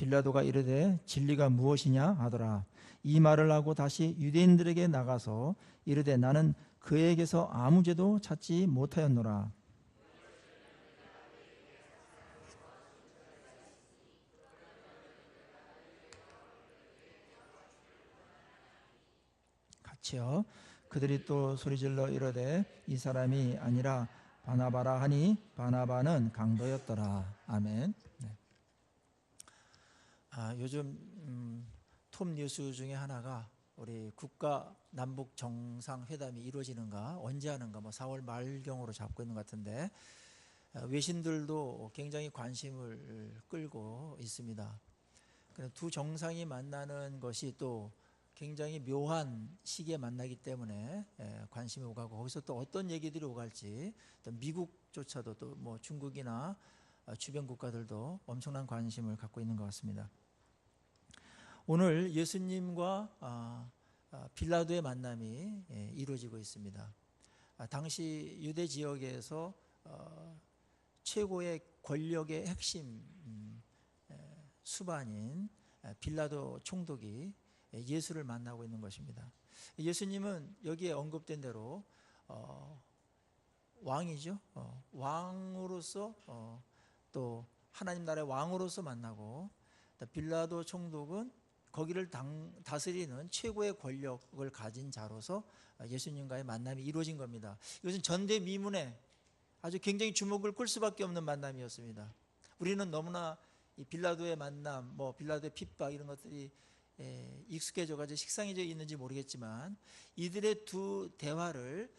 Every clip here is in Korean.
빌라도가 이르되 진리가 무엇이냐 하더라. 이 말을 하고 다시 유대인들에게 나가서 이르되 나는 그에게서 아무 죄도 찾지 못하였노라. 같이요. 그들이 또 소리질러 이르되 이 사람이 아니라 바나바라 하니 바나바는 강도였더라. 아멘. 네. 요즘 톱 뉴스 중에 하나가 우리 국가 남북 정상회담이 이루어지는가 언제 하는가 4월 말경으로 잡고 있는 것 같은데 외신들도 굉장히 관심을 끌고 있습니다. 두 정상이 만나는 것이 또 굉장히 묘한 시기에 만나기 때문에 관심이 오가고 거기서 또 어떤 얘기들이 오갈지 또 미국조차도 또 중국이나 주변 국가들도 엄청난 관심을 갖고 있는 것 같습니다. 오늘 예수님과 빌라도의 만남이 이루어지고 있습니다. 당시 유대 지역에서 최고의 권력의 핵심 수반인 빌라도 총독이 예수를 만나고 있는 것입니다. 예수님은 여기에 언급된 대로 왕이죠. 왕으로서 또 하나님 나라의 왕으로서 만나고 빌라도 총독은 거기를 다스리는 최고의 권력을 가진 자로서 예수님과의 만남이 이루어진 겁니다. 이것은 전대미문에 아주 굉장히 주목을 끌 수밖에 없는 만남이었습니다. 우리는 너무나 이 빌라도의 만남, 빌라도의 핍박 이런 것들이 익숙해져가지고 식상해져 있는지 모르겠지만 이들의 두 대화를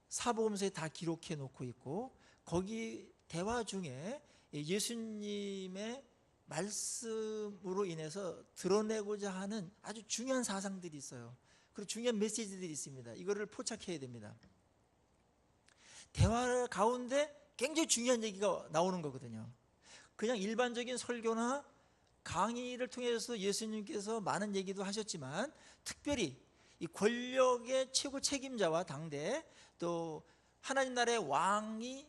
사복음서에 다 기록해 놓고 있고 거기 대화 중에 예수님의 말씀으로 인해서 드러내고자 하는 아주 중요한 사상들이 있어요. 그리고 중요한 메시지들이 있습니다. 이거를 포착해야 됩니다. 대화 가운데 굉장히 중요한 얘기가 나오는 거거든요. 그냥 일반적인 설교나 강의를 통해서 예수님께서 많은 얘기도 하셨지만 특별히 이 권력의 최고 책임자와 당대 또 하나님 나라의 왕이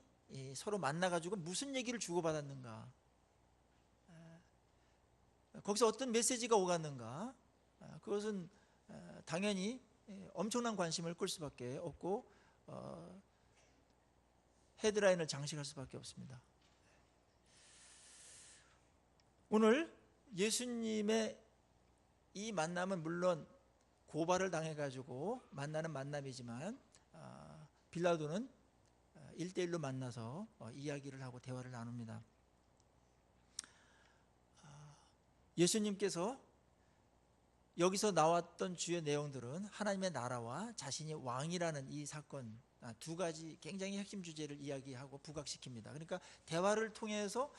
서로 만나가지고 무슨 얘기를 주고받았는가, 거기서 어떤 메시지가 오갔는가, 그것은 당연히 엄청난 관심을 끌 수밖에 없고 헤드라인을 장식할 수밖에 없습니다. 오늘 예수님의 이 만남은 물론 고발을 당해가지고 만나는 만남이지만 빌라도는 1대1로 만나서 이야기를 하고 대화를 나눕니다. 예수님께서 여기서 나왔던 주요 내용들은 하나님의 나라와 자신이 왕이라는 이 사건 두 가지 굉장히 핵심 주제를 이야기하고 부각시킵니다. 그러니까 대화를 통해서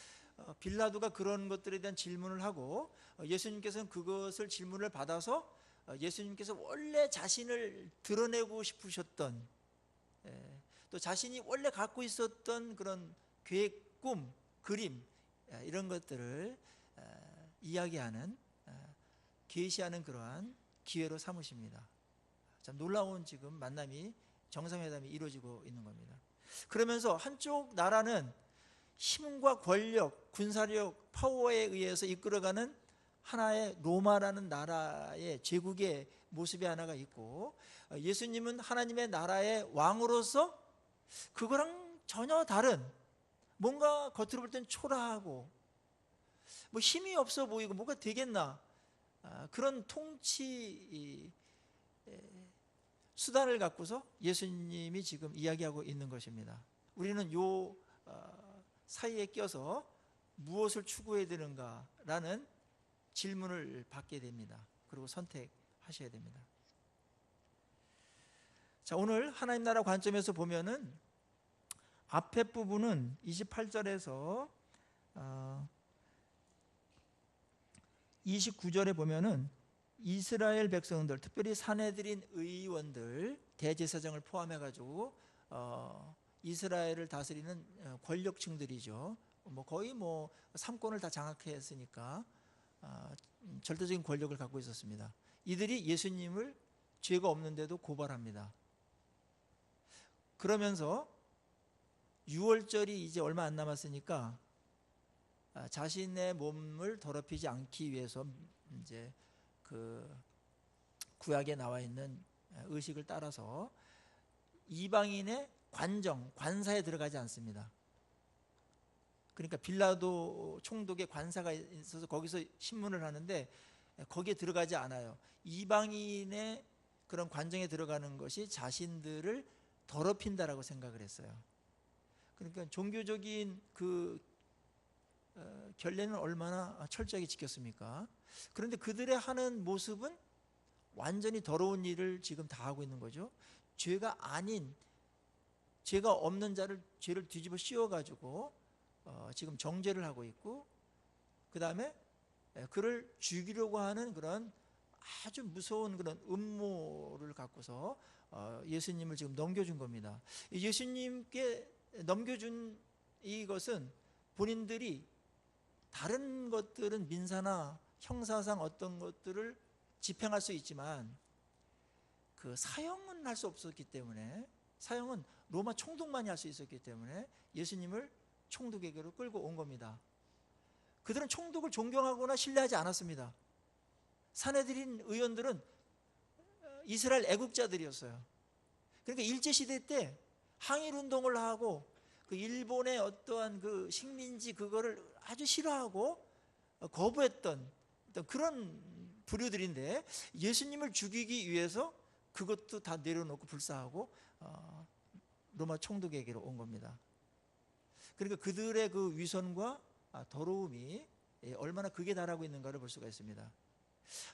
빌라도가 그런 것들에 대한 질문을 하고 예수님께서는 그것을 질문을 받아서 예수님께서 원래 자신을 드러내고 싶으셨던 또 자신이 원래 갖고 있었던 그런 계획, 꿈, 그림 이런 것들을 이야기하는 계시하는 그러한 기회로 삼으십니다. 참 놀라운 지금 만남이 정상회담이 이루어지고 있는 겁니다. 그러면서 한쪽 나라는 힘과 권력, 군사력, 파워에 의해서 이끌어가는 하나의 로마라는 나라의 제국의 모습이 하나가 있고 예수님은 하나님의 나라의 왕으로서 그거랑 전혀 다른 뭔가 겉으로 볼 땐 초라하고 힘이 없어 보이고 뭐가 되겠나 그런 통치 수단을 갖고서 예수님이 지금 이야기하고 있는 것입니다. 우리는 요 사이에 껴서 무엇을 추구해야 되는가라는 질문을 받게 됩니다. 그리고 선택하셔야 됩니다. 자, 오늘 하나님 나라 관점에서 보면은 앞에 부분은 28절에서 29절에 보면은 이스라엘 백성들, 특별히 사내들인 의원들, 대제사장을 포함해가지고 이스라엘을 다스리는 권력층들이죠. 거의 삼권을 다 장악했으니까 절대적인 권력을 갖고 있었습니다. 이들이 예수님을 죄가 없는데도 고발합니다. 그러면서 6월절이 이제 얼마 안 남았으니까 자신의 몸을 더럽히지 않기 위해서 이제 그 구약에 나와 있는 의식을 따라서 이방인의 관사에 들어가지 않습니다. 그러니까 빌라도 총독의 관사가 있어서 거기서 신문을 하는데 거기에 들어가지 않아요. 이방인의 그런 관정에 들어가는 것이 자신들을 더럽힌다라고 생각을 했어요. 그러니까 종교적인 그 결례는 얼마나 철저하게 지켰습니까? 그런데 그들의 하는 모습은 완전히 더러운 일을 지금 다 하고 있는 거죠. 죄가 아닌, 죄가 없는 자를 죄를 뒤집어 씌워가지고 지금 정죄를 하고 있고, 그 다음에 그를 죽이려고 하는 그런 아주 무서운 그런 음모를 갖고서 예수님을 지금 넘겨준 겁니다. 예수님께 넘겨준 이것은 본인들이 다른 것들은 민사나 형사상 어떤 것들을 집행할 수 있지만 그 사형은 할 수 없었기 때문에, 사형은 로마 총독만이 할 수 있었기 때문에 예수님을 총독에게로 끌고 온 겁니다. 그들은 총독을 존경하거나 신뢰하지 않았습니다. 산헤드린 의원들은 이스라엘 애국자들이었어요. 그러니까 일제시대 때 항일운동을 하고 그 일본의 어떠한 그 식민지 그거를 아주 싫어하고 거부했던 그런 부류들인데, 예수님을 죽이기 위해서 그것도 다 내려놓고 불사하고 로마 총독에게로 온 겁니다. 그러니까 그들의 그 위선과 더러움이 얼마나 극에 달하고 있는가를 볼 수가 있습니다.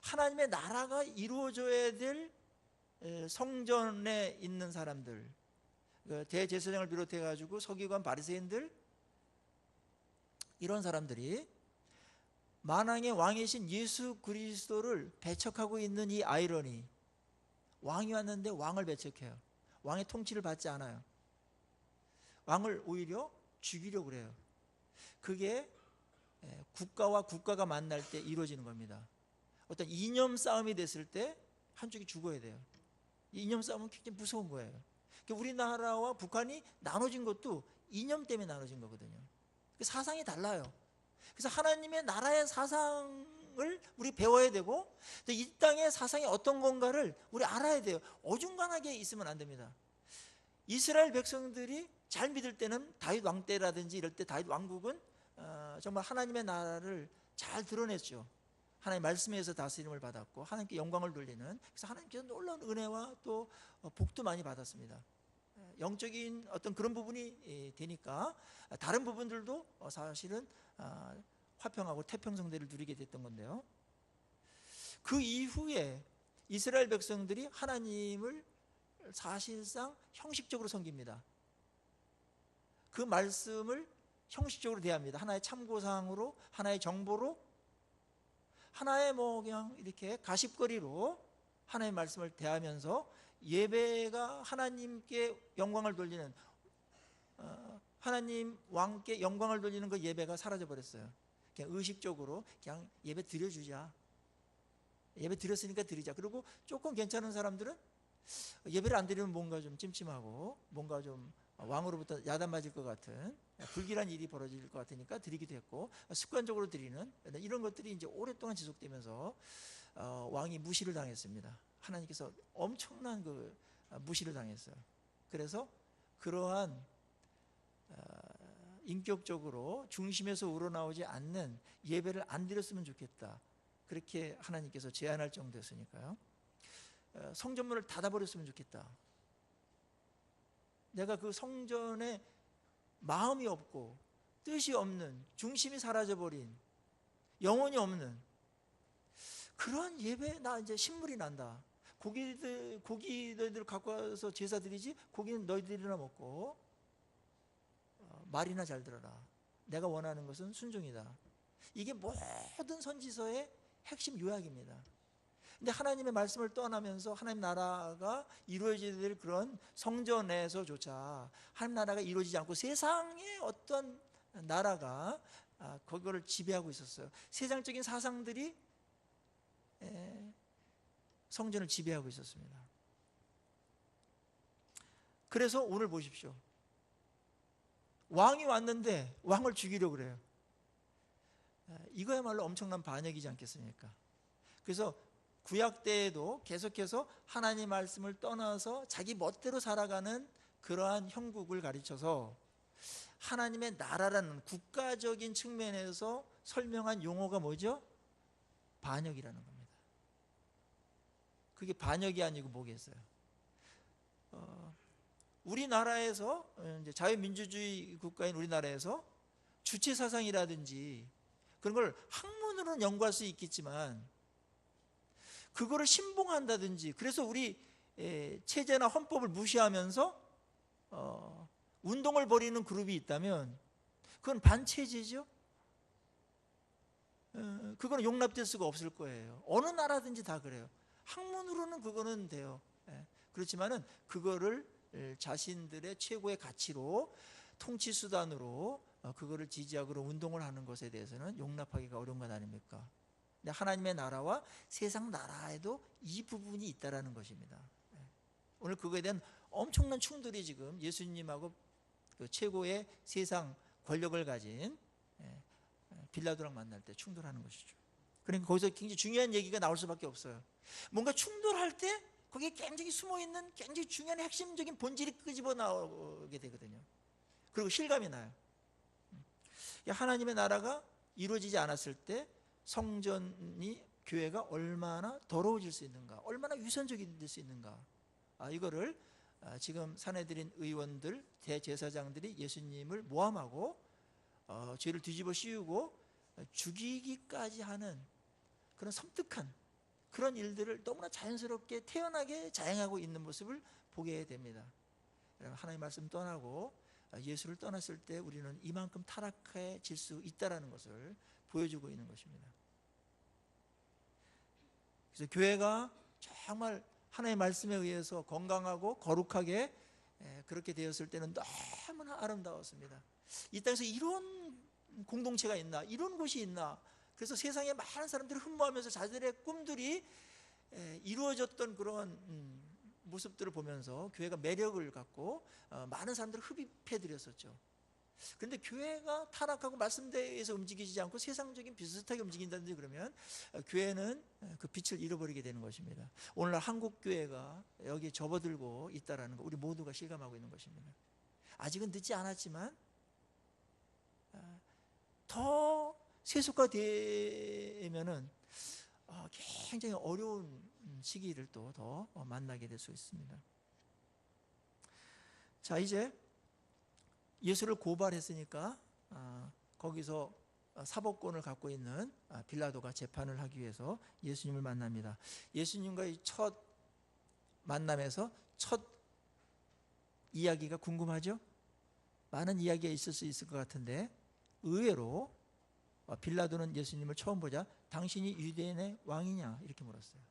하나님의 나라가 이루어져야 될 성전에 있는 사람들, 대제사장을 비롯해 가지고 서기관 바리새인들, 이런 사람들이 만왕의 왕이신 예수 그리스도를 배척하고 있는 이 아이러니, 왕이 왔는데 왕을 배척해요. 왕의 통치를 받지 않아요. 왕을 오히려 죽이려고 그래요. 그게 국가와 국가가 만날 때 이루어지는 겁니다. 어떤 이념 싸움이 됐을 때 한쪽이 죽어야 돼요. 이 이념 싸움은 굉장히 무서운 거예요. 우리나라와 북한이 나눠진 것도 이념 때문에 나눠진 거거든요. 사상이 달라요. 그래서 하나님의 나라의 사상을 우리 배워야 되고, 이 땅의 사상이 어떤 건가를 우리 알아야 돼요. 어중간하게 있으면 안 됩니다. 이스라엘 백성들이 잘 믿을 때는 다윗 왕 때라든지 이럴 때 다윗 왕국은 정말 하나님의 나라를 잘 드러냈죠. 하나님 말씀에 의해서 다스림을 받았고 하나님께 영광을 돌리는, 그래서 하나님께서 놀라운 은혜와 또 복도 많이 받았습니다. 영적인 어떤 그런 부분이 되니까 다른 부분들도 사실은 화평하고 태평성대를 누리게 됐던 건데요. 그 이후에 이스라엘 백성들이 하나님을 사실상 형식적으로 섬깁니다. 그 말씀을 형식적으로 대합니다. 하나의 참고사항으로, 하나의 정보로, 하나의 그냥 이렇게 가십거리로 하나님의 말씀을 대하면서 예배가 하나님께 영광을 돌리는, 하나님 왕께 영광을 돌리는 그 예배가 사라져 버렸어요. 그냥 의식적으로 그냥 예배 드려주자, 예배 드렸으니까 드리자. 그리고 조금 괜찮은 사람들은 예배를 안 드리면 뭔가 좀 찜찜하고 뭔가 좀 왕으로부터 야단 맞을 것 같은 불길한 일이 벌어질 것 같으니까 드리기도 했고, 습관적으로 드리는 이런 것들이 이제 오랫동안 지속되면서 왕이 무시를 당했습니다. 하나님께서 엄청난 그 무시를 당했어요. 그래서 그러한 인격적으로 중심에서 우러나오지 않는 예배를 안 드렸으면 좋겠다, 그렇게 하나님께서 제안할 정도였으니까요. 성전문을 닫아버렸으면 좋겠다. 내가 그 성전에 마음이 없고 뜻이 없는, 중심이 사라져버린, 영혼이 없는 그러한 예배, 나 이제 신물이 난다. 고기 너희들 갖고 와서 제사 드리지, 고기는 너희들이나 먹고 말이나 잘 들어라. 내가 원하는 것은 순종이다. 이게 모든 선지서의 핵심 요약입니다. 근데 하나님의 말씀을 떠나면서 하나님 나라가 이루어져야 될 그런 성전에서조차 하나님 나라가 이루어지지 않고 세상의 어떤 나라가 그거를 지배하고 있었어요. 세상적인 사상들이 성전을 지배하고 있었습니다. 그래서 오늘 보십시오. 왕이 왔는데 왕을 죽이려고 그래요. 이거야말로 엄청난 반역이지 않겠습니까? 그래서 구약 때에도 계속해서 하나님 말씀을 떠나서 자기 멋대로 살아가는 그러한 형국을 가르쳐서 하나님의 나라라는 국가적인 측면에서 설명한 용어가 뭐죠? 반역이라는 겁니다. 그게 반역이 아니고 뭐겠어요? 우리나라에서 이제 자유민주주의 국가인 우리나라에서 주체 사상이라든지 그런 걸 학문으로는 연구할 수 있겠지만 그거를 신봉한다든지 그래서 우리 체제나 헌법을 무시하면서 운동을 벌이는 그룹이 있다면 그건 반체제죠. 그거는 용납될 수가 없을 거예요. 어느 나라든지 다 그래요. 학문으로는 그거는 돼요. 그렇지만은 그거를 자신들의 최고의 가치로 통치 수단으로 그거를 지지하고 운동을 하는 것에 대해서는 용납하기가 어려운 것 아닙니까? 근데 하나님의 나라와 세상 나라에도 이 부분이 있다라는 것입니다. 오늘 그거에 대한 엄청난 충돌이 지금 예수님하고 그 최고의 세상 권력을 가진 빌라도랑 만날 때 충돌하는 것이죠. 그러니까 거기서 굉장히 중요한 얘기가 나올 수밖에 없어요. 뭔가 충돌할 때 거기에 굉장히 숨어있는 굉장히 중요한 핵심적인 본질이 끄집어 나오게 되거든요. 그리고 실감이 나요. 하나님의 나라가 이루어지지 않았을 때 성전이 교회가 얼마나 더러워질 수 있는가, 얼마나 위선적이 될 수 있는가, 이거를 지금 사내들인 의원들, 대제사장들이 예수님을 모함하고 죄를 뒤집어 씌우고 죽이기까지 하는 그런 섬뜩한 그런 일들을 너무나 자연스럽게 태연하게 자행하고 있는 모습을 보게 됩니다. 하나님의 말씀 떠나고 예수를 떠났을 때 우리는 이만큼 타락해질 수 있다는 것을 보여주고 있는 것입니다. 그래서 교회가 정말 하나님의 말씀에 의해서 건강하고 거룩하게 그렇게 되었을 때는 너무나 아름다웠습니다. 이 땅에서 이런 공동체가 있나, 이런 곳이 있나. 그래서 세상에 많은 사람들이 흠모하면서 자들의 꿈들이 이루어졌던 그런 모습들을 보면서 교회가 매력을 갖고 많은 사람들을 흡입해드렸었죠. 그런데 교회가 타락하고 말씀대에서 움직이지 않고 세상적인 비슷하게 움직인다든지 그러면 교회는 그 빛을 잃어버리게 되는 것입니다. 오늘날 한국 교회가 여기에 접어들고 있다는 거 우리 모두가 실감하고 있는 것입니다. 아직은 늦지 않았지만 더 세속화되면은 굉장히 어려운 시기를 또 더 만나게 될 수 있습니다. 자, 이제 예수를 고발했으니까 거기서 사법권을 갖고 있는 빌라도가 재판을 하기 위해서 예수님을 만납니다. 예수님과의 첫 만남에서 첫 이야기가 궁금하죠? 많은 이야기가 있을 수 있을 것 같은데 의외로 빌라도는 예수님을 처음 보자 당신이 유대인의 왕이냐 이렇게 물었어요.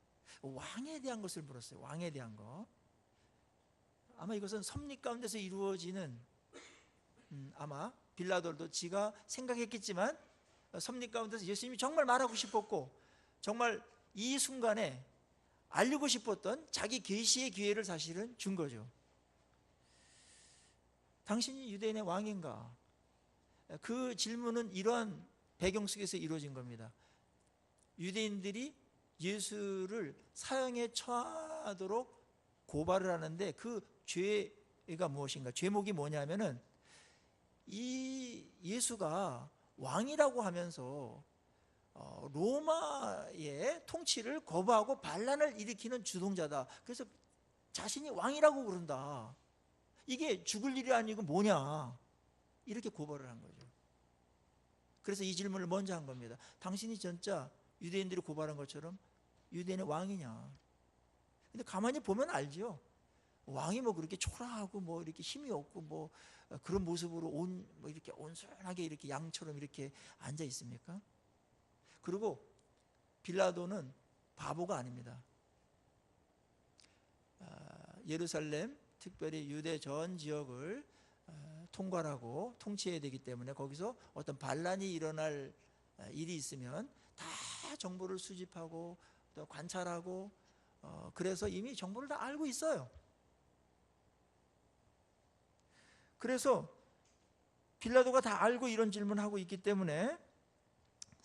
왕에 대한 것을 물었어요. 왕에 대한 거. 아마 이것은 섭리 가운데서 이루어지는 아마 빌라도도 지가 생각했겠지만 섭리 가운데서 예수님이 정말 말하고 싶었고 정말 이 순간에 알리고 싶었던 자기 계시의 기회를 사실은 준 거죠. 당신이 유대인의 왕인가? 그 질문은 이러한 배경 속에서 이루어진 겁니다. 유대인들이 예수를 사형에 처하도록 고발을 하는데 그 죄가 무엇인가? 죄목이 뭐냐면은 이 예수가 왕이라고 하면서 로마의 통치를 거부하고 반란을 일으키는 주동자다. 그래서 자신이 왕이라고 그런다. 이게 죽을 일이 아니고 뭐냐? 이렇게 고발을 한 거죠. 그래서 이 질문을 먼저 한 겁니다. 당신이 진짜 유대인들이 고발한 것처럼 유대인의 왕이냐? 근데 가만히 보면 알죠. 왕이 뭐 그렇게 초라하고 뭐 이렇게 힘이 없고 뭐 그런 모습으로 뭐 이렇게 온순하게 이렇게 양처럼 이렇게 앉아 있습니까? 그리고 빌라도는 바보가 아닙니다. 예루살렘, 특별히 유대 전 지역을 통괄하고 통치해야 되기 때문에 거기서 어떤 반란이 일어날 일이 있으면 다 정보를 수집하고 또 관찰하고 그래서 이미 정보를 다 알고 있어요. 그래서 빌라도가 다 알고 이런 질문을 하고 있기 때문에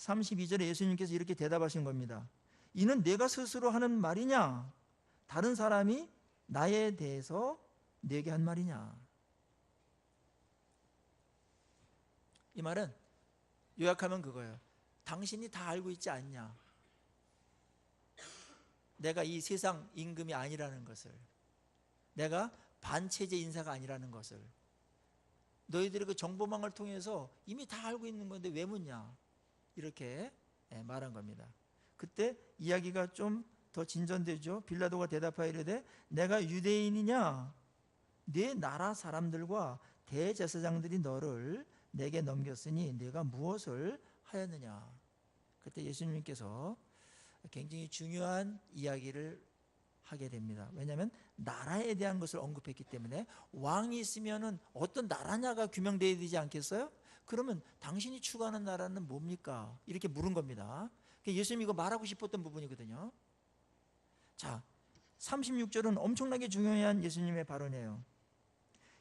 32절에 예수님께서 이렇게 대답하신 겁니다. 이는 내가 스스로 하는 말이냐? 다른 사람이 나에 대해서 내게 한 말이냐? 이 말은 요약하면 그거예요. 당신이 다 알고 있지 않냐? 내가 이 세상 임금이 아니라는 것을, 내가 반체제 인사가 아니라는 것을 너희들이 그 정보망을 통해서 이미 다 알고 있는 건데 왜 묻냐? 이렇게 말한 겁니다. 그때 이야기가 좀 더 진전되죠. 빌라도가 대답하여 이르되 내가 유대인이냐? 네 나라 사람들과 대제사장들이 너를 내게 넘겼으니 내가 무엇을 하였느냐? 그때 예수님께서 굉장히 중요한 이야기를 하게 됩니다. 왜냐하면 나라에 대한 것을 언급했기 때문에, 왕이 있으면은 어떤 나라냐가 규명되어야 되지 않겠어요? 그러면 당신이 추구하는 나라는 뭡니까? 이렇게 물은 겁니다. 예수님이 이거 말하고 싶었던 부분이거든요. 자, 36절은 엄청나게 중요한 예수님의 발언이에요.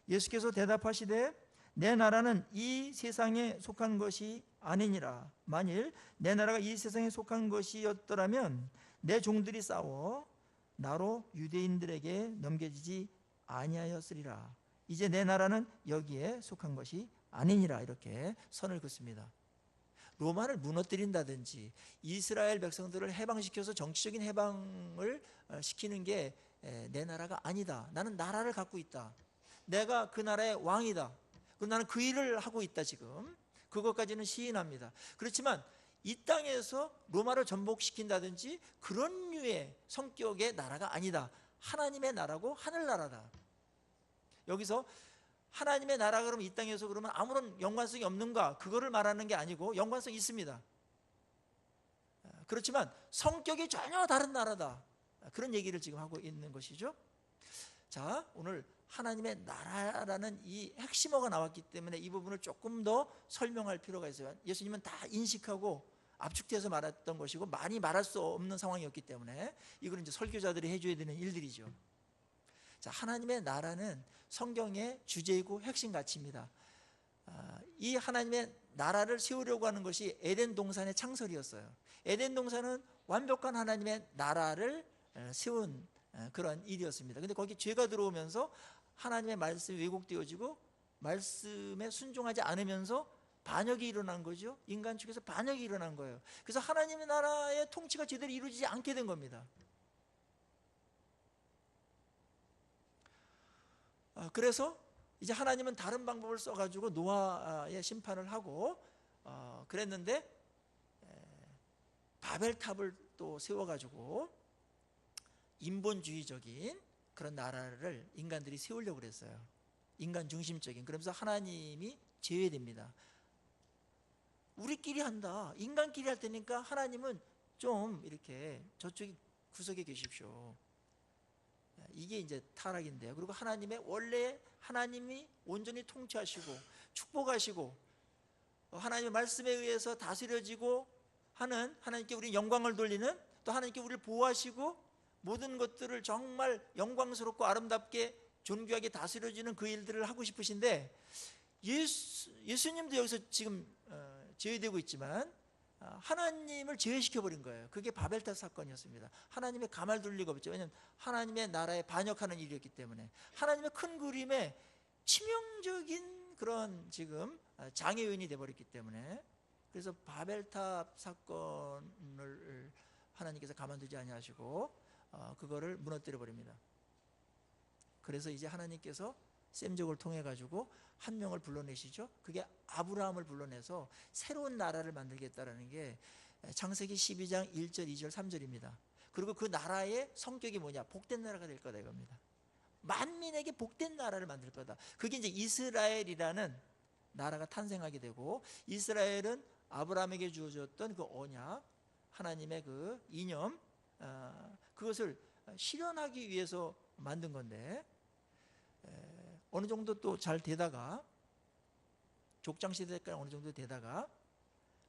예수께서 대답하시되 내 나라는 이 세상에 속한 것이 아니니라. 만일 내 나라가 이 세상에 속한 것이었더라면 내 종들이 싸워 나로 유대인들에게 넘겨지지 아니하였으리라. 이제 내 나라는 여기에 속한 것이 아니니라. 이렇게 선을 긋습니다. 로마를 무너뜨린다든지 이스라엘 백성들을 해방시켜서 정치적인 해방을 시키는 게 내 나라가 아니다. 나는 나라를 갖고 있다. 내가 그 나라의 왕이다. 그리고 나는 그 일을 하고 있다. 지금 그것까지는 시인합니다. 그렇지만 이 땅에서 로마를 전복시킨다든지 그런 류의 성격의 나라가 아니다. 하나님의 나라고 하늘나라다. 여기서 하나님의 나라 그러면 이 땅에서 그러면 아무런 연관성이 없는가? 그거를 말하는 게 아니고 연관성이 있습니다. 그렇지만 성격이 전혀 다른 나라다. 그런 얘기를 지금 하고 있는 것이죠. 자, 오늘 하나님의 나라라는 이 핵심어가 나왔기 때문에 이 부분을 조금 더 설명할 필요가 있어요. 예수님은 다 인식하고 압축돼서 말했던 것이고 많이 말할 수 없는 상황이었기 때문에 이거는 이제 설교자들이 해줘야 되는 일들이죠. 자, 하나님의 나라는 성경의 주제이고 핵심 가치입니다. 이 하나님의 나라를 세우려고 하는 것이 에덴 동산의 창설이었어요. 에덴 동산은 완벽한 하나님의 나라를 세운 그런 일이었습니다. 근데 거기 죄가 들어오면서 하나님의 말씀이 왜곡되어지고 말씀에 순종하지 않으면서 반역이 일어난 거죠. 인간 측에서 반역이 일어난 거예요. 그래서 하나님의 나라의 통치가 제대로 이루어지지 않게 된 겁니다. 그래서 이제 하나님은 다른 방법을 써가지고 노아의 심판을 하고 그랬는데 바벨탑을 또 세워가지고 인본주의적인 그런 나라를 인간들이 세우려고 그랬어요. 인간 중심적인. 그러면서 하나님이 제외됩니다. 우리끼리 한다. 인간끼리 할 테니까 하나님은 좀 이렇게 저쪽 구석에 계십시오. 이게 이제 타락인데요. 그리고 하나님의 원래 하나님이 온전히 통치하시고 축복하시고 하나님의 말씀에 의해서 다스려지고 하는 하나님께 우리 영광을 돌리는, 또 하나님께 우리를 보호하시고 모든 것들을 정말 영광스럽고 아름답게 존귀하게 다스려지는 그 일들을 하고 싶으신데 예수님도 여기서 지금 제외되고 있지만 하나님을 제외시켜버린 거예요. 그게 바벨탑 사건이었습니다. 하나님의 가말 둘 리가 없죠. 왜냐하면 하나님의 나라에 반역하는 일이었기 때문에 하나님의 큰 그림에 치명적인 그런 지금 장애 요인이 되어버렸기 때문에, 그래서 바벨탑 사건을 하나님께서 가만두지 아니하시고 그거를 무너뜨려 버립니다. 그래서 이제 하나님께서 셈족을 통해 가지고 한 명을 불러내시죠. 그게 아브라함을 불러내서 새로운 나라를 만들겠다라는 게 창세기 12장 1절, 2절, 3절입니다. 그리고 그 나라의 성격이 뭐냐? 복된 나라가 될 거다 이겁니다. 만민에게 복된 나라를 만들 거다. 그게 이제 이스라엘이라는 나라가 탄생하게 되고, 이스라엘은 아브라함에게 주어졌던 그 언약, 하나님의 그 이념, 그것을 실현하기 위해서 만든 건데 어느 정도 또 잘 되다가 족장 시대까지 어느 정도 되다가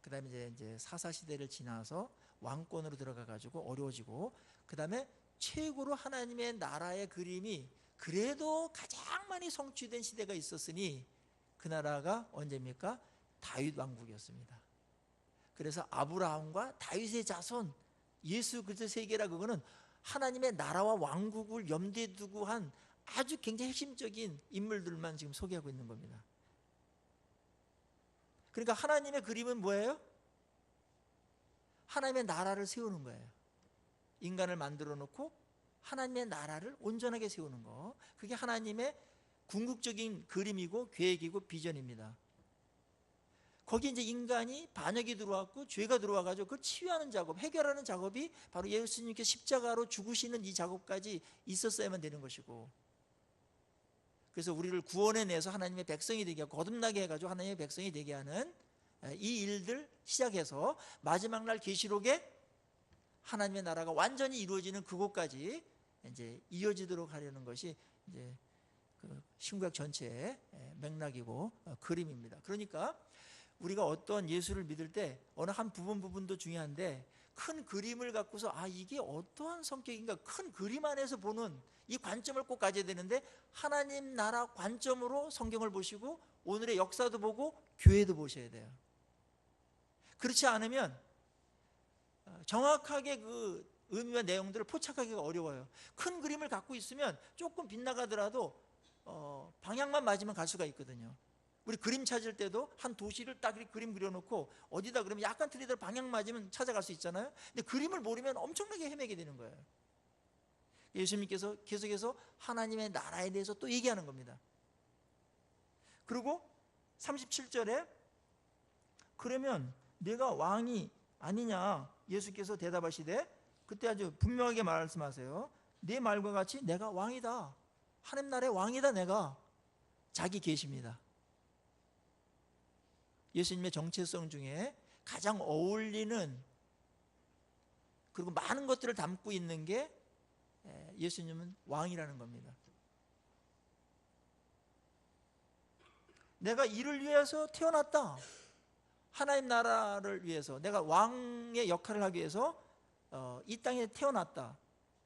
그 다음에 이제 사사 시대를 지나서 왕권으로 들어가 가지고 어려워지고, 그 다음에 최고로 하나님의 나라의 그림이 그래도 가장 많이 성취된 시대가 있었으니 그 나라가 언제입니까? 다윗 왕국이었습니다. 그래서 아브라함과 다윗의 자손, 예수 그리스도 세계라, 그거는 하나님의 나라와 왕국을 염두에 두고 한 아주 굉장히 핵심적인 인물들만 지금 소개하고 있는 겁니다. 그러니까 하나님의 그림은 뭐예요? 하나님의 나라를 세우는 거예요. 인간을 만들어 놓고 하나님의 나라를 온전하게 세우는 거, 그게 하나님의 궁극적인 그림이고 계획이고 비전입니다. 거기 이제 인간이 반역이 들어왔고 죄가 들어와가지고 그걸 치유하는 작업, 해결하는 작업이 바로 예수님께서 십자가로 죽으시는 이 작업까지 있었어야만 되는 것이고, 그래서 우리를 구원해내서 하나님의 백성이 되게 하고 거듭나게 해가지고 하나님의 백성이 되게 하는 이 일들 시작해서 마지막 날 계시록에 하나님의 나라가 완전히 이루어지는 그곳까지 이제 이어지도록 하려는 것이 이제 그 신구약 전체의 맥락이고 그림입니다. 그러니까 우리가 어떤 예수를 믿을 때 어느 한 부분도 중요한데, 큰 그림을 갖고서 이게 어떠한 성격인가, 큰 그림 안에서 보는 이 관점을 꼭 가져야 되는데, 하나님 나라 관점으로 성경을 보시고 오늘의 역사도 보고 교회도 보셔야 돼요. 그렇지 않으면 정확하게 그 의미와 내용들을 포착하기가 어려워요. 큰 그림을 갖고 있으면 조금 빗나가더라도 방향만 맞으면 갈 수가 있거든요. 우리 그림 찾을 때도 한 도시를 딱 이렇게 그림 그려놓고 어디다 그러면 약간 틀리더라도 방향 맞으면 찾아갈 수 있잖아요. 근데 그림을 모르면 엄청나게 헤매게 되는 거예요. 예수님께서 계속해서 하나님의 나라에 대해서 또 얘기하는 겁니다. 그리고 37절에 그러면 내가 왕이 아니냐, 예수께서 대답하시되 그때 아주 분명하게 말씀하세요. 내 말과 같이 내가 왕이다, 하나님 나라의 왕이다, 내가. 자기 계십니다. 예수님의 정체성 중에 가장 어울리는, 그리고 많은 것들을 담고 있는 게 예수님은 왕이라는 겁니다. 내가 이를 위해서 태어났다, 하나님 나라를 위해서 내가 왕의 역할을 하기 위해서 이 땅에 태어났다,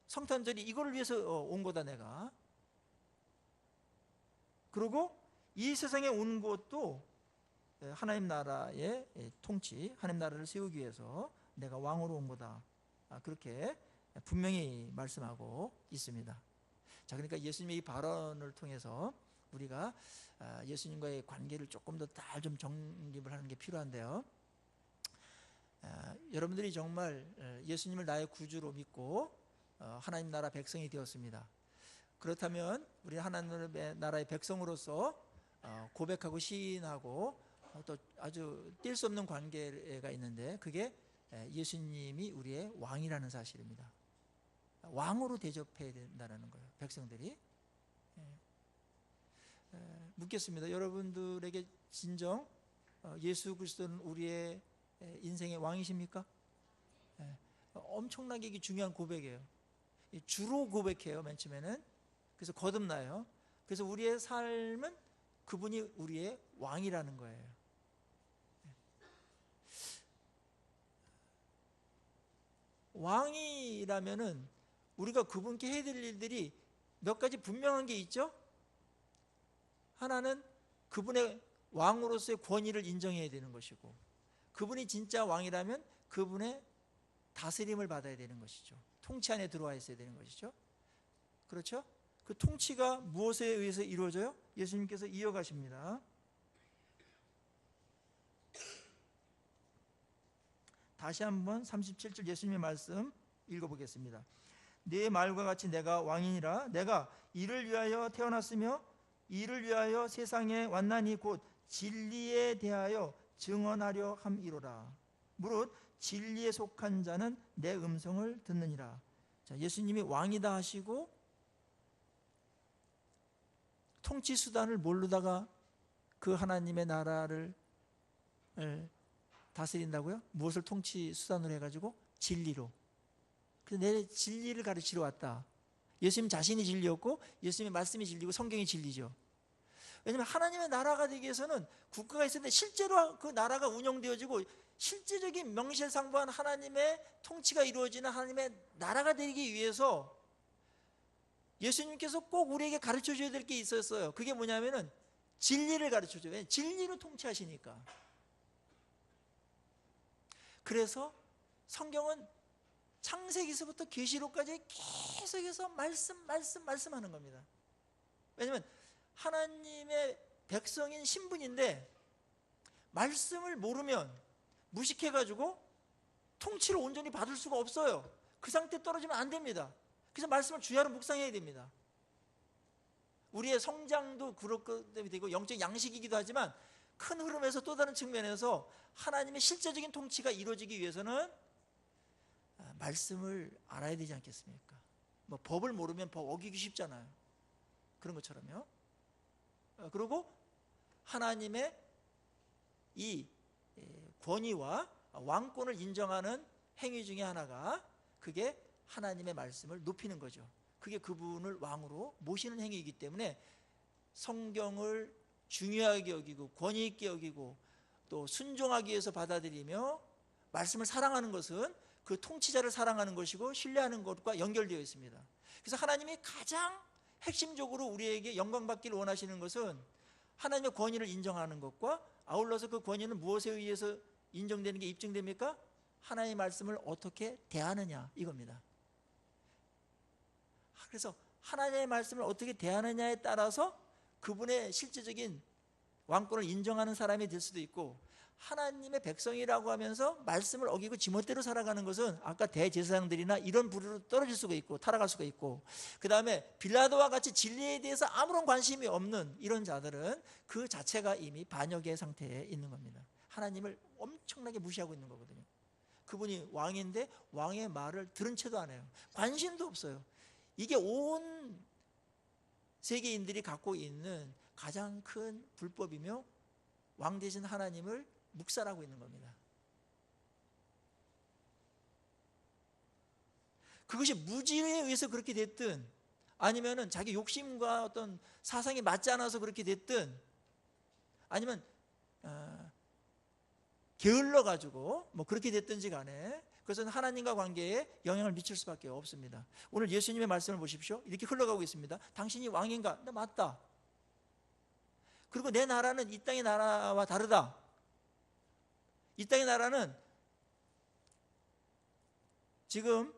성탄절이 이거를 위해서 온 거다 내가. 그리고 이 세상에 온 것도 하나님 나라의 통치, 하나님 나라를 세우기 위해서 내가 왕으로 온 거다, 그렇게 분명히 말씀하고 있습니다. 자, 그러니까 예수님의 이 발언을 통해서 우리가 예수님과의 관계를 조금 더 잘 좀 정립을 하는 게 필요한데요. 여러분들이 정말 예수님을 나의 구주로 믿고 하나님 나라 백성이 되었습니다. 그렇다면 우리 하나님 나라의 백성으로서 고백하고 시인하고 또 아주 뗄 수 없는 관계가 있는데, 그게 예수님이 우리의 왕이라는 사실입니다. 왕으로 대접해야 된다는 거예요, 백성들이. 묻겠습니다. 여러분들에게 진정 예수 그리스도는 우리의 인생의 왕이십니까? 엄청나게 이게 중요한 고백이에요. 주로 고백해요, 맨 처음에는. 그래서 거듭나요. 그래서 우리의 삶은 그분이 우리의 왕이라는 거예요. 왕이라면은 우리가 그분께 해야 될 일들이 몇 가지 분명한 게 있죠. 하나는 그분의 왕으로서의 권위를 인정해야 되는 것이고, 그분이 진짜 왕이라면 그분의 다스림을 받아야 되는 것이죠. 통치 안에 들어와 있어야 되는 것이죠. 그렇죠? 그 통치가 무엇에 의해서 이루어져요? 예수님께서 이어가십니다. 다시 한번 37절 예수님의 말씀 읽어보겠습니다. 내 말과 같이 내가 왕이니라. 내가 이를 위하여 태어났으며 이를 위하여 세상에 왔나니 곧 진리에 대하여 증언하려 함이로라. 무릇 진리에 속한 자는 내 음성을 듣느니라. 자, 예수님이 왕이다 하시고 통치 수단을 모르다가 그 하나님의 나라를 다스린다고요? 무엇을 통치 수단으로 해가지고? 진리로. 그래서 내 진리를 가르치러 왔다. 예수님 자신이 진리였고 예수님의 말씀이 진리고 성경이 진리죠. 왜냐하면 하나님의 나라가 되기 위해서는 국가가 있었는데 실제로 그 나라가 운영되어지고 실제적인 명실상부한 하나님의 통치가 이루어지는 하나님의 나라가 되기 위해서 예수님께서 꼭 우리에게 가르쳐 줘야 될 게 있었어요. 그게 뭐냐면은 진리를 가르쳐 줘요. 진리로 통치하시니까. 그래서 성경은 창세기서부터 계시록까지 계속해서 말씀하는 겁니다. 왜냐하면 하나님의 백성인 신분인데 말씀을 모르면 무식해가지고 통치를 온전히 받을 수가 없어요. 그 상태에 떨어지면 안 됩니다. 그래서 말씀을 주야로 묵상해야 됩니다. 우리의 성장도 그렇게 되고 영적 양식이기도 하지만 큰 흐름에서 또 다른 측면에서 하나님의 실제적인 통치가 이루어지기 위해서는 말씀을 알아야 되지 않겠습니까? 뭐 법을 모르면 법 어기기 쉽잖아요. 그런 것처럼요. 그리고 하나님의 이 권위와 왕권을 인정하는 행위 중에 하나가 그게 하나님의 말씀을 높이는 거죠. 그게 그분을 왕으로 모시는 행위이기 때문에 성경을 중요하게 여기고 권위 있게 여기고 또 순종하기 위해서 받아들이며 말씀을 사랑하는 것은 그 통치자를 사랑하는 것이고 신뢰하는 것과 연결되어 있습니다. 그래서 하나님이 가장 핵심적으로 우리에게 영광받기를 원하시는 것은 하나님의 권위를 인정하는 것과 아울러서 그 권위는 무엇에 의해서 인정되는 게 입증됩니까? 하나님의 말씀을 어떻게 대하느냐 이겁니다. 그래서 하나님의 말씀을 어떻게 대하느냐에 따라서 그분의 실제적인 왕권을 인정하는 사람이 될 수도 있고, 하나님의 백성이라고 하면서 말씀을 어기고 지멋대로 살아가는 것은 아까 대제사장들이나 이런 부류로 떨어질 수가 있고 타락할 수가 있고, 그 다음에 빌라도와 같이 진리에 대해서 아무런 관심이 없는 이런 자들은 그 자체가 이미 반역의 상태에 있는 겁니다. 하나님을 엄청나게 무시하고 있는 거거든요. 그분이 왕인데 왕의 말을 들은 채도 안 해요. 관심도 없어요. 이게 온 세계인들이 갖고 있는 가장 큰 불법이며 왕 대신 하나님을 묵살하고 있는 겁니다. 그것이 무지에 의해서 그렇게 됐든 아니면은 자기 욕심과 어떤 사상이 맞지 않아서 그렇게 됐든 아니면 게을러 가지고 뭐 그렇게 됐든지 간에 그것은 하나님과 관계에 영향을 미칠 수밖에 없습니다. 오늘 예수님의 말씀을 보십시오. 이렇게 흘러가고 있습니다. 당신이 왕인가? 네, 맞다. 그리고 내 나라는 이 땅의 나라와 다르다. 이 땅의 나라는 지금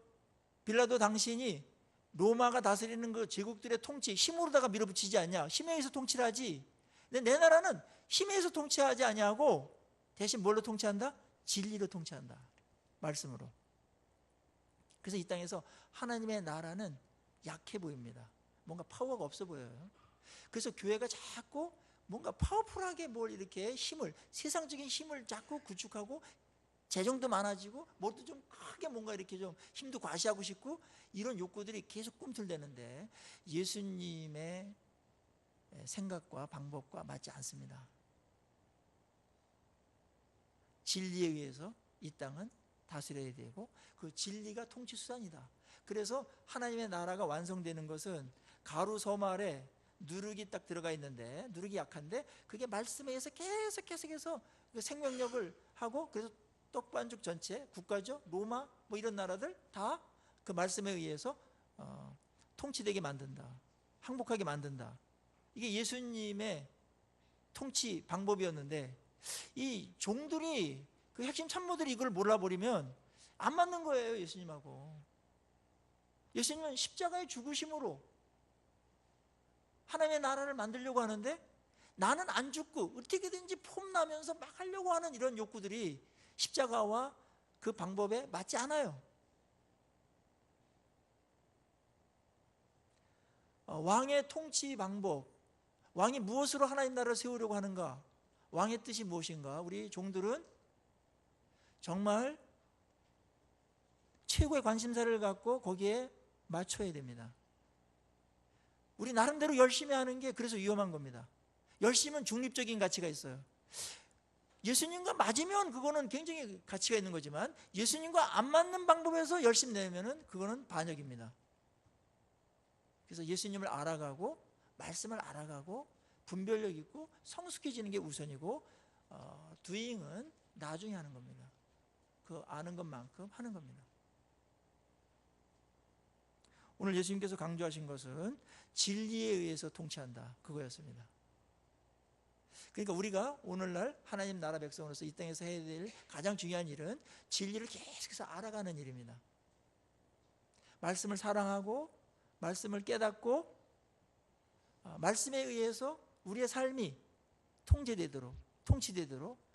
빌라도 당신이 로마가 다스리는 그 제국들의 통치 힘으로다가 밀어붙이지 않냐. 힘에 의해서 통치를 하지. 근데 내 나라는 힘에 의해서 통치하지 아니하고 대신 뭘로 통치한다? 진리로 통치한다. 말씀으로. 그래서 이 땅에서 하나님의 나라는 약해 보입니다. 뭔가 파워가 없어 보여요. 그래서 교회가 자꾸 뭔가 파워풀하게 뭘 이렇게 힘을, 세상적인 힘을 자꾸 구축하고 재정도 많아지고 뭐도 좀 크게 뭔가 이렇게 좀 힘도 과시하고 싶고 이런 욕구들이 계속 꿈틀대는데 예수님의 생각과 방법과 맞지 않습니다. 진리에 의해서 이 땅은 다스려야 되고 그 진리가 통치수단이다. 그래서 하나님의 나라가 완성되는 것은 가루 서말에 누룩이 딱 들어가 있는데 누룩이 약한데 그게 말씀에 의해서 계속해서 그 생명력을 하고 그래서 떡반죽 전체 국가죠. 로마 뭐 이런 나라들 다 그 말씀에 의해서 통치되게 만든다. 항복하게 만든다. 이게 예수님의 통치 방법이었는데 이 종들이 그 핵심 참모들이 이걸 몰라버리면 안 맞는 거예요. 예수님하고. 예수님은 십자가의 죽으심으로 하나님의 나라를 만들려고 하는데 나는 안 죽고 어떻게든지 폼나면서 막 하려고 하는 이런 욕구들이 십자가와 그 방법에 맞지 않아요. 왕의 통치 방법, 왕이 무엇으로 하나님 나라를 세우려고 하는가, 왕의 뜻이 무엇인가, 우리 종들은 정말 최고의 관심사를 갖고 거기에 맞춰야 됩니다. 우리 나름대로 열심히 하는 게 그래서 위험한 겁니다. 열심은 중립적인 가치가 있어요. 예수님과 맞으면 그거는 굉장히 가치가 있는 거지만 예수님과 안 맞는 방법에서 열심히 내면은 그거는 반역입니다. 그래서 예수님을 알아가고 말씀을 알아가고 분별력 있고 성숙해지는 게 우선이고 doing은 나중에 하는 겁니다. 그 아는 것만큼 하는 겁니다. 오늘 예수님께서 강조하신 것은 진리에 의해서 통치한다. 그거였습니다. 그러니까 우리가 오늘날 하나님 나라 백성으로서 이 땅에서 해야 될 가장 중요한 일은 진리를 계속해서 알아가는 일입니다. 말씀을 사랑하고 말씀을 깨닫고 말씀에 의해서 우리의 삶이 통치되도록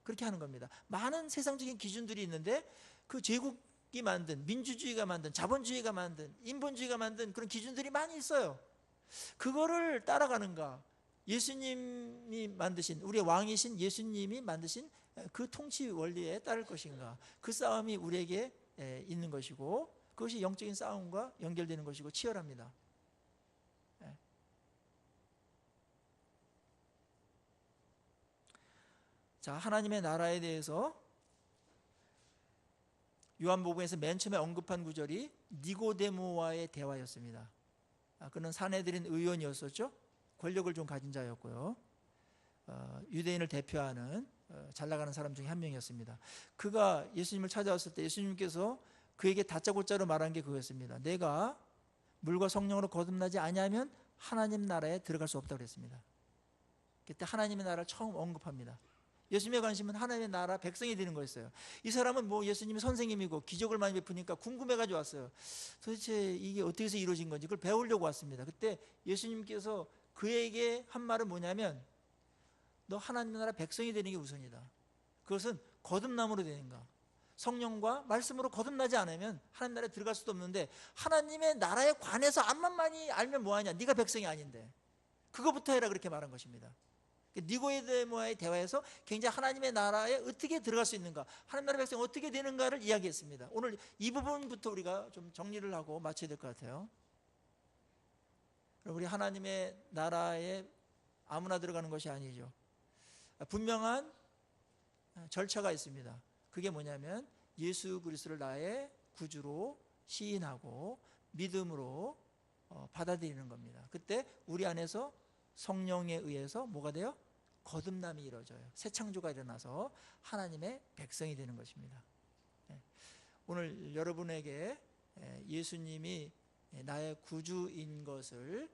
그렇게 하는 겁니다. 많은 세상적인 기준들이 있는데 그 제국이 만든, 민주주의가 만든, 자본주의가 만든, 인본주의가 만든 그런 기준들이 많이 있어요. 그거를 따라가는가, 예수님이 만드신, 우리의 왕이신 예수님이 만드신 그 통치 원리에 따를 것인가, 그 싸움이 우리에게 있는 것이고, 그것이 영적인 싸움과 연결되는 것이고 치열합니다. 자, 하나님의 나라에 대해서 요한복음에서 맨 처음에 언급한 구절이 니고데모와의 대화였습니다. 그는 사내들인 의원이었었죠. 권력을 좀 가진 자였고요. 유대인을 대표하는 잘 나가는 사람 중에 한 명이었습니다. 그가 예수님을 찾아왔을 때 예수님께서 그에게 다짜고짜로 말한 게 그거였습니다. 내가 물과 성령으로 거듭나지 아니하면 하나님 나라에 들어갈 수 없다고 그랬습니다. 그때 하나님의 나라를 처음 언급합니다. 예수님의 관심은 하나님의 나라 백성이 되는 거였어요. 이 사람은 뭐 예수님이 선생님이고 기적을 많이 베푸니까 궁금해가지고 왔어요. 도대체 이게 어떻게 해서 이루어진 건지 그걸 배우려고 왔습니다. 그때 예수님께서 그에게 한 말은 뭐냐면, 너 하나님의 나라 백성이 되는 게 우선이다. 그것은 거듭남으로 되는가, 성령과 말씀으로 거듭나지 않으면 하나님 나라에 들어갈 수도 없는데, 하나님의 나라에 관해서 암만 많이 알면 뭐하냐, 네가 백성이 아닌데 그거부터 해라, 그렇게 말한 것입니다. 니고데모와의 대화에서 굉장히 하나님의 나라에 어떻게 들어갈 수 있는가, 하나님 나라 백성이 어떻게 되는가를 이야기했습니다. 오늘 이 부분부터 우리가 좀 정리를 하고 마쳐야 될 것 같아요. 우리 하나님의 나라에 아무나 들어가는 것이 아니죠. 분명한 절차가 있습니다. 그게 뭐냐면 예수 그리스도를 나의 구주로 시인하고 믿음으로 받아들이는 겁니다. 그때 우리 안에서 성령에 의해서 뭐가 돼요? 거듭남이 이루어져요. 새 창조가 일어나서 하나님의 백성이 되는 것입니다. 오늘 여러분에게 예수님이 나의 구주인 것을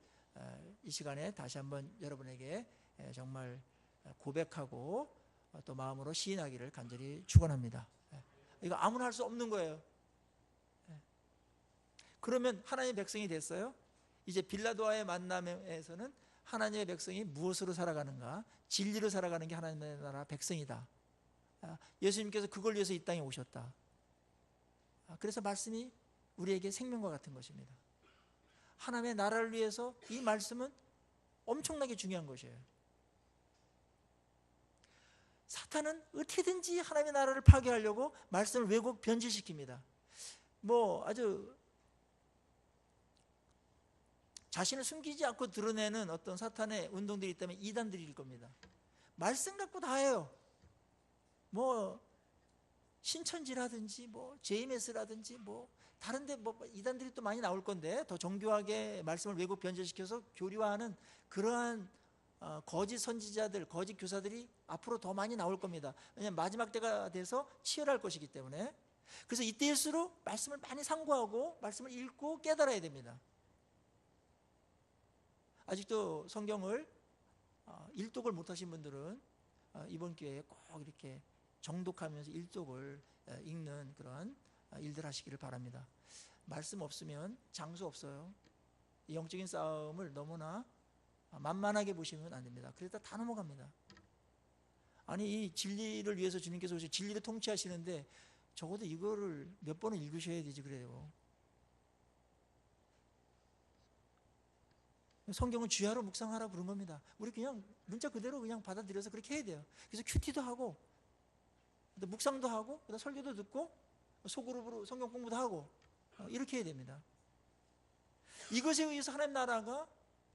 이 시간에 다시 한번 여러분에게 정말 고백하고 또 마음으로 시인하기를 간절히 축원합니다. 이거 아무나 할 수 없는 거예요. 그러면 하나님의 백성이 됐어요. 이제 빌라도와의 만남에서는 하나님의 백성이 무엇으로 살아가는가, 진리로 살아가는 게 하나님의 나라 백성이다. 예수님께서 그걸 위해서 이 땅에 오셨다. 그래서 말씀이 우리에게 생명과 같은 것입니다. 하나님의 나라를 위해서 이 말씀은 엄청나게 중요한 것이에요. 사탄은 어떻게든지 하나님의 나라를 파괴하려고 말씀을 왜곡 변질시킵니다. 뭐 아주 자신을 숨기지 않고 드러내는 어떤 사탄의 운동들이 있다면 이단들일 겁니다. 말씀 갖고 다 해요. 뭐 신천지라든지 뭐 JMS라든지 뭐 다른데 뭐 이단들이 또 많이 나올 건데, 더 정교하게 말씀을 왜곡 변질시켜서 교리화하는 그러한 거짓 선지자들, 거짓 교사들이 앞으로 더 많이 나올 겁니다. 왜냐하면 마지막 때가 돼서 치열할 것이기 때문에. 그래서 이때일수록 말씀을 많이 상고하고 말씀을 읽고 깨달아야 됩니다. 아직도 성경을 일독을 못하신 분들은 이번 기회에 꼭 이렇게 정독하면서 일독을 읽는 그런 일들 하시기를 바랍니다. 말씀 없으면 장수 없어요. 영적인 싸움을 너무나 만만하게 보시면 안 됩니다. 그러다 다 넘어갑니다. 아니, 이 진리를 위해서 주님께서 오셔서 진리를 통치하시는데 적어도 이거를 몇 번은 읽으셔야 되지 그래요. 성경은 주야로 묵상하라 부른 겁니다. 우리 그냥 문자 그대로 그냥 받아들여서 그렇게 해야 돼요. 그래서 큐티도 하고 묵상도 하고 설교도 듣고 소그룹으로 성경 공부도 하고 이렇게 해야 됩니다. 이것에 의해서 하나님 나라가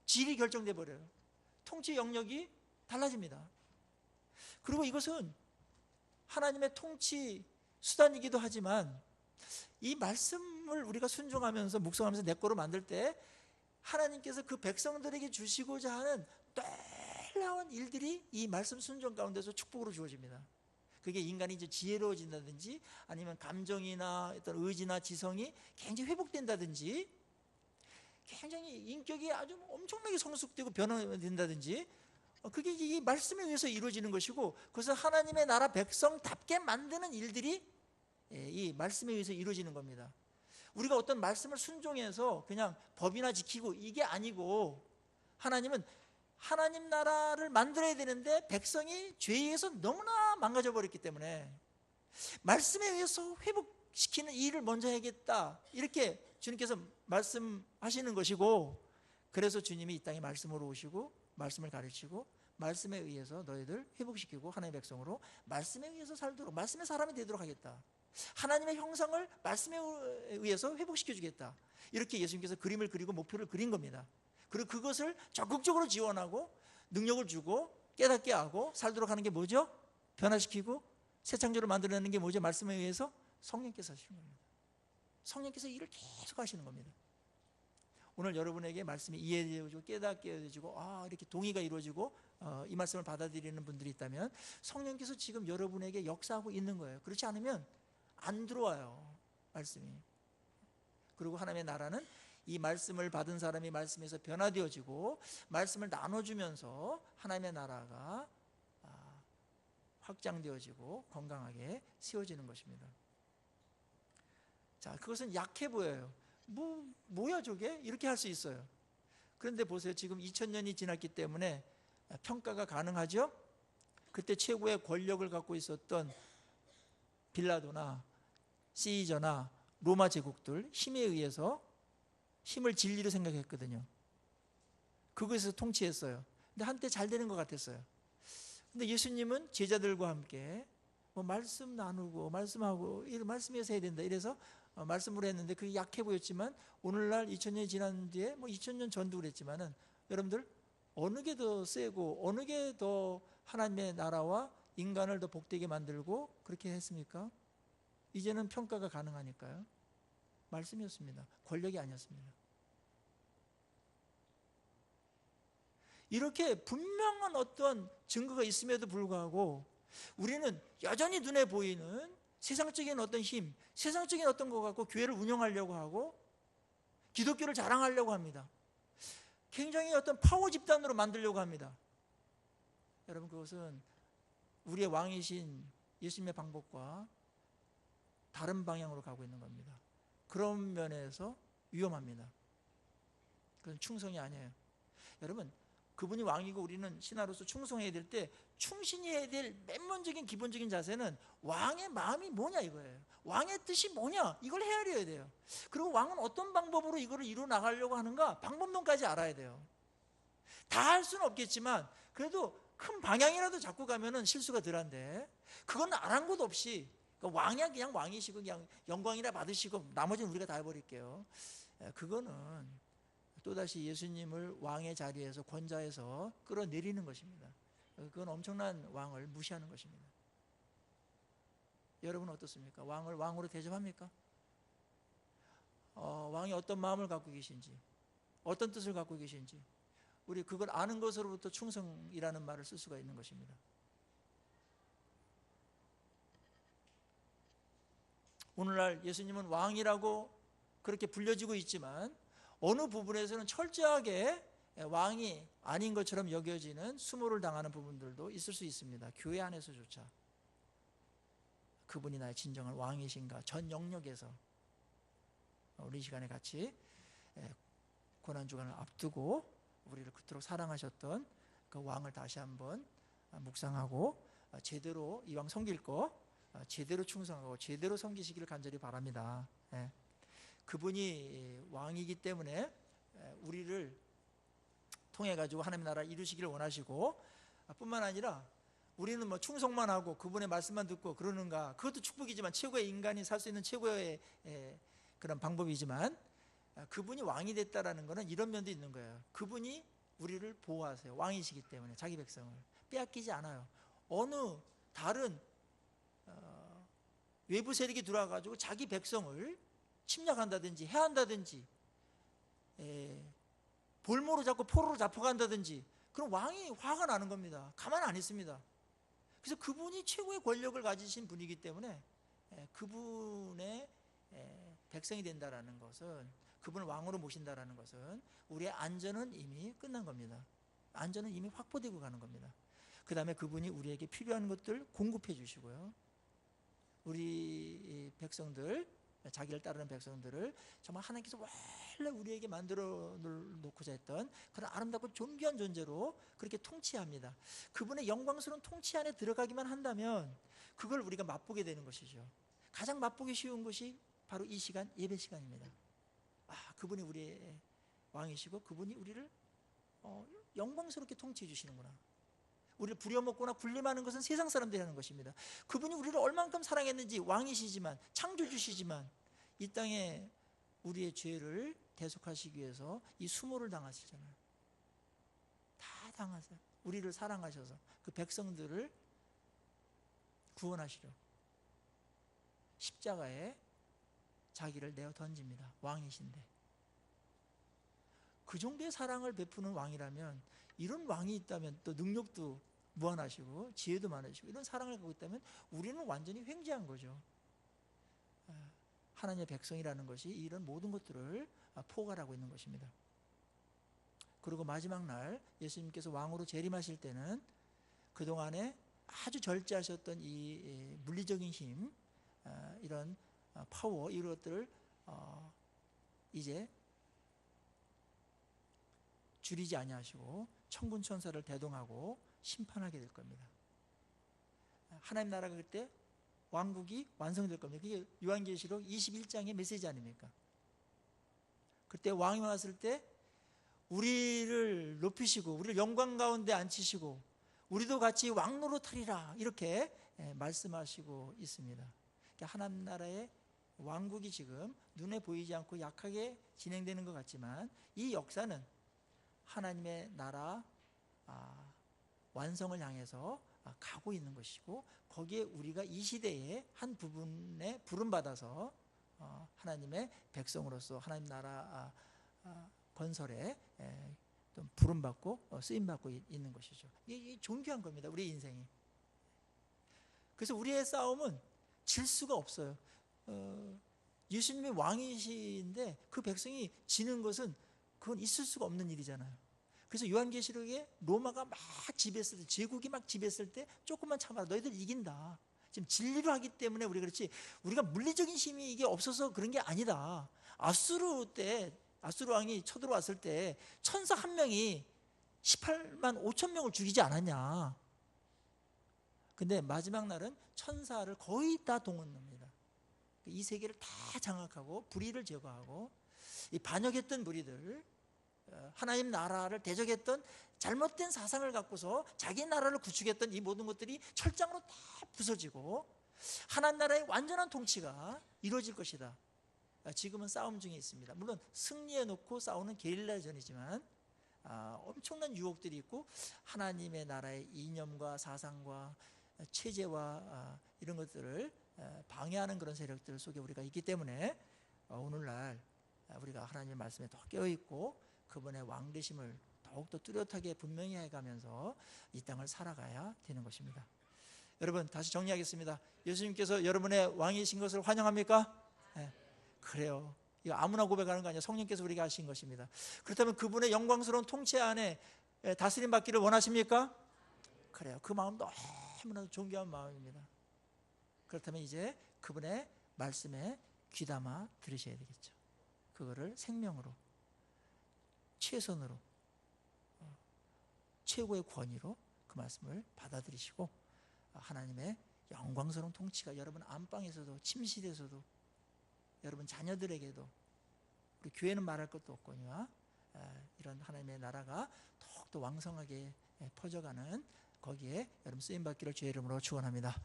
질이 결정돼 버려요. 통치 영역이 달라집니다. 그리고 이것은 하나님의 통치 수단이기도 하지만 이 말씀을 우리가 순종하면서 묵상하면서 내 거로 만들 때 하나님께서 그 백성들에게 주시고자 하는 놀라운 일들이 이 말씀 순종 가운데서 축복으로 주어집니다. 그게 인간이 이제 지혜로워진다든지 아니면 감정이나 어떤 의지나 지성이 굉장히 회복된다든지 굉장히 인격이 아주 엄청나게 성숙되고 변화된다든지 그게 이 말씀에 의해서 이루어지는 것이고, 그것을 하나님의 나라 백성답게 만드는 일들이 이 말씀에 의해서 이루어지는 겁니다. 우리가 어떤 말씀을 순종해서 그냥 법이나 지키고 이게 아니고, 하나님은 하나님 나라를 만들어야 되는데 백성이 죄에 의해서 너무나 망가져 버렸기 때문에 말씀에 의해서 회복시키는 일을 먼저 해야겠다, 이렇게 주님께서 말씀하시는 것이고, 그래서 주님이 이 땅에 말씀으로 오시고 말씀을 가르치고 말씀에 의해서 너희들 회복시키고 하나님의 백성으로 말씀에 의해서 살도록, 말씀의 사람이 되도록 하겠다, 하나님의 형상을 말씀에 의해서 회복시켜 주겠다, 이렇게 예수님께서 그림을 그리고 목표를 그린 겁니다. 그리고 그것을 적극적으로 지원하고 능력을 주고 깨닫게 하고 살도록 하는 게 뭐죠? 변화시키고 새 창조를 만들어내는 게 뭐죠? 말씀에 의해서 성령께서 하시는 겁니다. 성령께서 일을 계속 하시는 겁니다. 오늘 여러분에게 말씀이 이해되어지고 깨닫게 되어지고 이렇게 동의가 이루어지고 이 말씀을 받아들이는 분들이 있다면 성령께서 지금 여러분에게 역사하고 있는 거예요. 그렇지 않으면 안 들어와요, 말씀이. 그리고 하나님의 나라는 이 말씀을 받은 사람이 말씀에서 변화되어지고 말씀을 나눠주면서 하나님의 나라가 확장되어지고 건강하게 세워지는 것입니다. 자, 그것은 약해 보여요. 뭐야 저게? 이렇게 할 수 있어요. 그런데 보세요. 지금 2000년이 지났기 때문에 평가가 가능하죠? 그때 최고의 권력을 갖고 있었던 빌라도나 시저나 로마 제국들, 힘에 의해서 힘을 진리로 생각했거든요. 그것에서 통치했어요. 근데 한때 잘 되는 것 같았어요. 근데 예수님은 제자들과 함께 말씀 나누고 말씀하고 말씀에서 해야 된다, 이래서 말씀으로 했는데 그게 약해 보였지만 오늘날 2000년이 지난 뒤에 2000년 전도 그랬지만은 여러분들 어느 게 더 세고 어느 게 더 하나님의 나라와 인간을 더 복되게 만들고 그렇게 했습니까? 이제는 평가가 가능하니까요. 말씀이었습니다. 권력이 아니었습니다. 이렇게 분명한 어떤 증거가 있음에도 불구하고 우리는 여전히 눈에 보이는 세상적인 어떤 힘, 세상적인 어떤 것 갖고 교회를 운영하려고 하고 기독교를 자랑하려고 합니다. 굉장히 어떤 파워 집단으로 만들려고 합니다. 여러분, 그것은 우리의 왕이신 예수님의 방법과 다른 방향으로 가고 있는 겁니다. 그런 면에서 위험합니다. 그건 충성이 아니에요. 여러분, 그분이 왕이고 우리는 신하로서 충성해야 될 때 충신해야 될 맨먼적인 기본적인 자세는 왕의 마음이 뭐냐 이거예요. 왕의 뜻이 뭐냐 이걸 헤아려야 돼요. 그리고 왕은 어떤 방법으로 이거를 이루어 나가려고 하는가 방법론까지 알아야 돼요. 다 할 수는 없겠지만 그래도 큰 방향이라도 잡고 가면은 실수가 덜한데, 그건 아랑곳 없이 왕이야 그냥 왕이시고 그냥 영광이나 받으시고 나머지는 우리가 다 해버릴게요. 그거는 또다시 예수님을 왕의 자리에서 권좌에서 끌어내리는 것입니다. 그건 엄청난 왕을 무시하는 것입니다. 여러분은 어떻습니까? 왕을 왕으로 대접합니까? 왕이 어떤 마음을 갖고 계신지, 어떤 뜻을 갖고 계신지 우리 그걸 아는 것으로부터 충성이라는 말을 쓸 수가 있는 것입니다. 오늘날 예수님은 왕이라고 그렇게 불려지고 있지만 어느 부분에서는 철저하게 왕이 아닌 것처럼 여겨지는 수모를 당하는 부분들도 있을 수 있습니다. 교회 안에서조차 그분이 나의 진정한 왕이신가 전 영역에서 우리 이 시간에 같이 고난주간을 앞두고 우리를 그토록 사랑하셨던 그 왕을 다시 한번 묵상하고 제대로 이왕 섬길 거 제대로 충성하고 제대로 섬기시기를 간절히 바랍니다. 그분이 왕이기 때문에 우리를 통해 가지고 하나님의 나라 이루시기를 원하시고, 뿐만 아니라 우리는 충성만 하고 그분의 말씀만 듣고 그러는가, 그것도 축복이지만 최고의 인간이 살 수 있는 최고의 그런 방법이지만 그분이 왕이 됐다라는 것은 이런 면도 있는 거예요. 그분이 우리를 보호하세요. 왕이시기 때문에 자기 백성을 빼앗기지 않아요. 어느 다른 외부 세력이 들어와가지고 자기 백성을 침략한다든지 해한다든지 볼모로 잡고 포로로 잡혀간다든지, 그럼 왕이 화가 나는 겁니다. 가만 안 있습니다. 그래서 그분이 최고의 권력을 가지신 분이기 때문에 그분의 백성이 된다라는 것은, 그분을 왕으로 모신다라는 것은 우리의 안전은 이미 끝난 겁니다. 안전은 이미 확보되고 가는 겁니다. 그 다음에 그분이 우리에게 필요한 것들 공급해 주시고요. 우리 백성들, 자기를 따르는 백성들을 정말 하나님께서 원래 우리에게 만들어 놓고자 했던 그런 아름답고 존귀한 존재로 그렇게 통치합니다. 그분의 영광스러운 통치 안에 들어가기만 한다면 그걸 우리가 맛보게 되는 것이죠. 가장 맛보기 쉬운 것이 바로 이 시간, 예배 시간입니다. 그분이 우리의 왕이시고 그분이 우리를 영광스럽게 통치해 주시는구나. 우리를 부려먹거나 군림하는 것은 세상 사람들이 하는 것입니다. 그분이 우리를 얼만큼 사랑했는지, 왕이시지만, 창조주시지만 이 땅에 우리의 죄를 대속하시기 위해서 이 수모를 당하시잖아요. 다 당하세요. 우리를 사랑하셔서 그 백성들을 구원하시려 십자가에 자기를 내어 던집니다. 왕이신데. 그 정도의 사랑을 베푸는 왕이라면, 이런 왕이 있다면, 또 능력도 무한하시고 지혜도 많으시고 이런 사랑을 갖고 있다면 우리는 완전히 횡재한 거죠. 하나님의 백성이라는 것이 이런 모든 것들을 포괄하고 있는 것입니다. 그리고 마지막 날 예수님께서 왕으로 재림하실 때는 그동안에 아주 절제하셨던 이 물리적인 힘, 이런 파워, 이런 것들을 이제 줄이지 아니하시고 천군 천사를 대동하고 심판하게 될 겁니다. 하나님 나라가 그때 왕국이 완성될 겁니다. 그게 요한계시록 21장의 메시지 아닙니까? 그때 왕이 왔을 때 우리를 높이시고 우리를 영광 가운데 앉히시고 우리도 같이 왕노로 타리라, 이렇게 말씀하시고 있습니다. 그러니까 하나님 나라의 왕국이 지금 눈에 보이지 않고 약하게 진행되는 것 같지만 이 역사는 하나님의 나라 완성을 향해서 가고 있는 것이고, 거기에 우리가 이 시대의 한 부분에 부름받아서 하나님의 백성으로서 하나님 나라 건설에 좀 부름받고 쓰임받고 있는 것이죠. 이게 존귀한 겁니다, 우리 인생이. 그래서 우리의 싸움은 질 수가 없어요. 예수님이 왕이신데 그 백성이 지는 것은 그건 있을 수가 없는 일이잖아요. 그래서 요한계시록에 로마가 막 지배했을 때, 제국이 막 지배했을 때 조금만 참아라, 너희들 이긴다. 지금 진리로 하기 때문에 우리가 그렇지, 우리가 물리적인 힘이 이게 없어서 그런 게 아니다. 아수르 왕이 쳐들어왔을 때 천사 한 명이 18만 5천 명을 죽이지 않았냐. 근데 마지막 날은 천사를 거의 다 동원합니다. 이 세계를 다 장악하고 불의를 제거하고 이 반역했던 무리들, 하나님 나라를 대적했던 잘못된 사상을 갖고서 자기 나라를 구축했던 이 모든 것들이 철장으로 다 부서지고 하나님 나라의 완전한 통치가 이루어질 것이다. 지금은 싸움 중에 있습니다. 물론 승리해 놓고 싸우는 게릴라전이지만 엄청난 유혹들이 있고 하나님의 나라의 이념과 사상과 체제와 이런 것들을 방해하는 그런 세력들 속에 우리가 있기 때문에 오늘날 우리가 하나님의 말씀에 더 깨어있고 그분의 왕되심을 더욱더 뚜렷하게 분명히 해가면서 이 땅을 살아가야 되는 것입니다. 여러분, 다시 정리하겠습니다. 예수님께서 여러분의 왕이신 것을 환영합니까? 네. 그래요. 이거 아무나 고백하는 거 아니에요. 성령께서 우리에게 하신 것입니다. 그렇다면 그분의 영광스러운 통치 안에 다스림 받기를 원하십니까? 그래요. 그 마음 너무나도 존귀한 마음입니다. 그렇다면 이제 그분의 말씀에 귀담아 들으셔야 되겠죠. 그거를 생명으로, 최선으로, 최고의 권위로 그 말씀을 받아들이시고 하나님의 영광스러운 통치가 여러분 안방에서도 침실에서도 여러분 자녀들에게도, 우리 교회는 말할 것도 없거니와 이런 하나님의 나라가 더욱더 왕성하게 퍼져가는 거기에 여러분 쓰임받기를 주의 이름으로 축원합니다.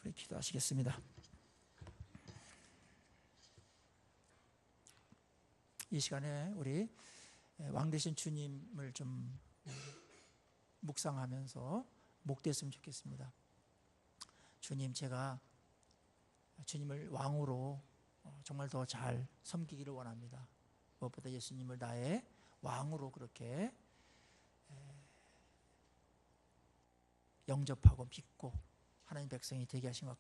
우리 기도하시겠습니다. 이 시간에 우리 왕 되신 주님을 좀 묵상하면서 목도했으면 좋겠습니다. 주님, 제가 주님을 왕으로 정말 더 잘 섬기기를 원합니다. 무엇보다 예수님을 나의 왕으로 그렇게 영접하고 믿고 하나님 백성이 되게 하신 것